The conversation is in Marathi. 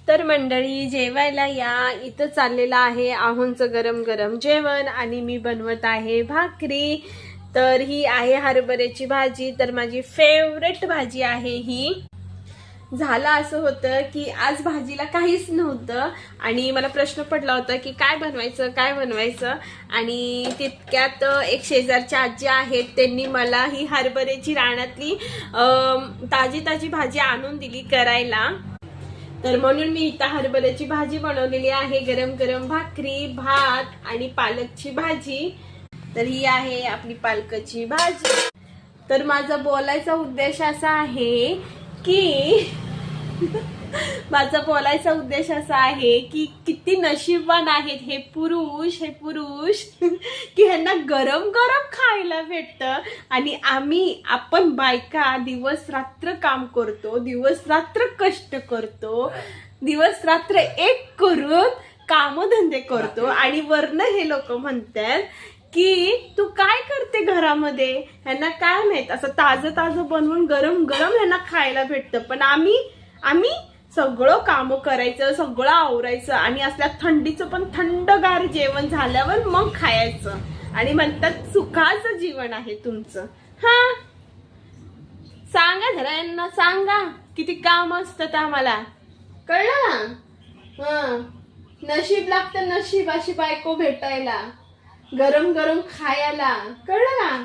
तर मंडळी जेवायला या, इथं चाललेलं आहे आहोंचं गरम गरम जेवण आणि मी बनवत आहे भाकरी। तर ही आहे हरभऱ्याची भाजी, तर माझी फेवरेट भाजी आहे ही। झालं असं होतं की आज भाजीला काहीच नव्हतं आणि मला प्रश्न पडला होता की काय बनवायचं आणि तितक्यात एक शेजारच्या आजी आहेत, त्यांनी मला ही हरभऱ्याची रानातली ताजी ताजी भाजी आणून दिली करायला। तर म्हणून मी इथं हरभऱ्याची भाजी बनवलेली आहे, गरम गरम भाकरी, भात आणि पालकची भाजी। तर ही आहे आपली पालकाची भाजी। तर माझा बोलायचा उद्देश असा आहे की की किती नशीबवान आहेत हे पुरुष की ह्यांना गरम गरम खायला भेटतं आणि आपण बायका दिवस रात्र काम करतो, दिवस रात्र कष्ट करतो, दिवस रात्र एक करून कामधंदे करतो आणि वरनं हे लोक म्हणतात की तू काय करते घरामध्ये, ह्यांना काय माहित असं ताजं बनवून गरम गरम ह्यांना खायला भेटतं। पण आम्ही सगळं काम करायचं, सगळं आवरायचं आणि असल्या थंडीचं पण थंडगार जेवण झाल्यावर मग खायचं आणि म्हणतात सुखाचं जीवन आहे तुमचं। हा सांगा जरा यांना, सांगा किती काम असतं आम्हाला, कळलं ना? हा, नशीब लागतं, नशीब अशी बायको भेटायला, गरम गरम खायला, कळलं ना?